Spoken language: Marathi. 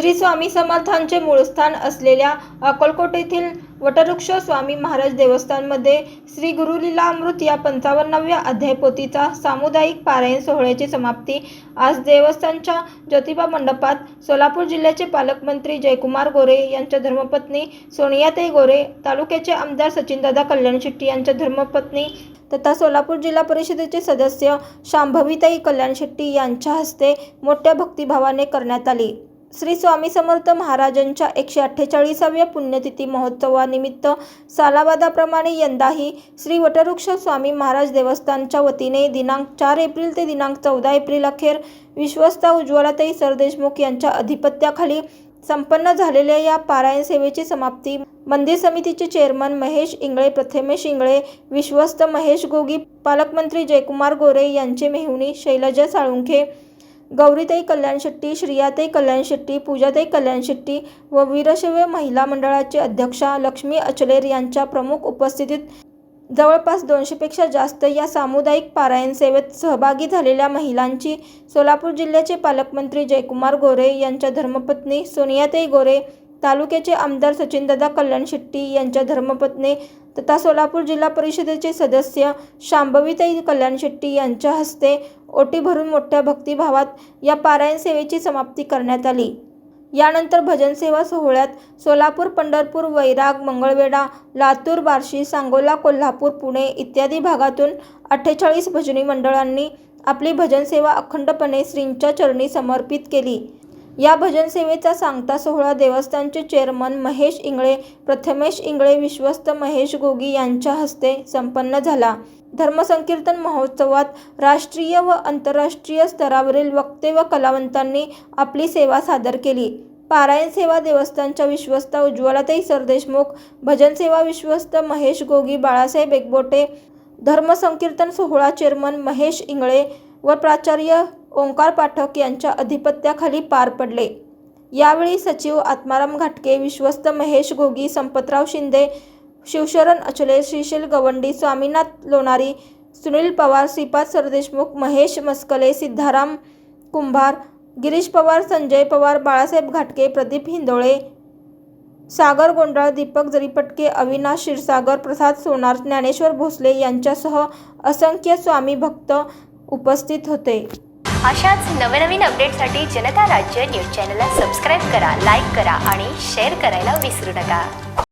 श्री स्वामी समर्थांचे मूळस्थान असलेल्या अक्कलकोट येथील वटवृक्ष स्वामी महाराज देवस्थानमध्ये श्री गुरुलीलामृत या 55व्या अध्यायपोथीचा सामुदायिक पारायण सोहळ्याची समाप्ती आज देवस्थानच्या ज्योतिबा मंडपात सोलापूर जिल्ह्याचे पालकमंत्री जयकुमार गोरे यांच्या धर्मपत्नी सोनियाताई गोरे, तालुक्याचे आमदार सचिनदादा कल्याणशेट्टी यांच्या धर्मपत्नी तथा सोलापूर जिल्हा परिषदेचे सदस्य शांभवीताई कल्याणशेट्टी यांच्या हस्ते मोठ्या भक्तिभावाने करण्यात आली। श्री स्वामी समर्थ महाराजांच्या 148व्या पुण्यतिथी महोत्सवानिमित्त सालाबादाप्रमाणे यंदाही श्री वटवृक्ष स्वामी महाराज देवस्थानच्या वतीने दिनांक 4 एप्रिल ते दिनांक 14 एप्रिल अखेर विश्वस्ता उज्ज्वलाताई सरदेशमुख यांच्या अधिपत्याखाली संपन्न झालेल्या या पारायण सेवेची समाप्ती मंदिर समितीचे चेअरमन महेश इंगळे, प्रथमेश इंगळे, विश्वस्त महेश गोगी, पालकमंत्री जयकुमार गोरे यांचे मेहुणी शैलजा साळुंखे, गौरीताई कल्याणशेट्टी, श्रियाताई कल्याणशेट्टी, पूजाताई कल्याणशेट्टी व वीरशैव महिला मंडळाचे अध्यक्षा लक्ष्मी अचलेर यांच्या प्रमुख उपस्थितीत जवळपास 200 पेक्षा जास्त या सामुदायिक पारायण सेवेत सहभागी झालेल्या महिलांची सोलापूर जिल्ह्याचे पालकमंत्री जयकुमार गोरे यांच्या धर्मपत्नी सोनियाताई गोरे, तालुक्याचे आमदार सचिनदादा कल्याणशेट्टी यांच्या धर्मपत्नी तथा सोलापूर जिल्हा परिषदेचे सदस्य शांभवीताई कल्याणशेट्टी यांच्या हस्ते ओटी भरून मोठ्या भक्तिभावात या पारायण सेवेची समाप्ती करण्यात आली। यानंतर भजन सेवा सोहळ्यात सोलापूर, पंढरपूर, वैराग, मंगळवेढा, लातूर, बार्शी, सांगोला, कोल्हापूर, पुणे इत्यादी भागातून 48 भजनी मंडळांनी आपली भजन सेवा अखंडपणे श्रींच्या चरणी समर्पित केली। या भजन सेवेचा सांगता सोहळा देवस्थानचे चेअरमन महेश इंगळे, प्रथमेश इंगळे, विश्वस्त महेश गोगी यांच्या हस्ते संपन्न झाला। धर्मसंकीर्तन महोत्सवात राष्ट्रीय व आंतरराष्ट्रीय स्तरावरील वक्ते व कलावंतांनी आपली सेवा सादर केली। पारायण सेवा देवस्थानच्या विश्वस्त उज्ज्वलाताई सरदेशमुख, भजन सेवा विश्वस्त महेश गोगी, बाळासाहेब एकबोटे, धर्मसंकीर्तन सोहळा चेअरमन महेश इंगळे व प्राचार्य ओंकार पाठक यांच्या अधिपत्याखाली पार पडले। यावेळी सचिव आत्माराम घाटके, विश्वस्त महेश गोगी, संपतराव शिंदे, शिवशरण अचले, श्रीशैल गवंडी, स्वामीनाथ लोणारी, सुनील पवार, श्रीपाद सरदेशमुख, महेश मस्कले, सिद्धाराम कुंभार, गिरीश पवार, संजय पवार, बाळासाहेब घाटके, प्रदीप हिंदोळे, सागर गोंडाळ, दीपक जरीपटके, अविनाश क्षीरसागर, प्रसाद सोनार, ज्ञानेश्वर भोसले यांच्यासह असंख्य स्वामी भक्त उपस्थित होते। अशाच नवनवीन अपडेटसाठी जनता राज्य न्यूज चॅनलला सबस्क्राईब करा, लाईक करा आणि शेअर करायला विसरू नका।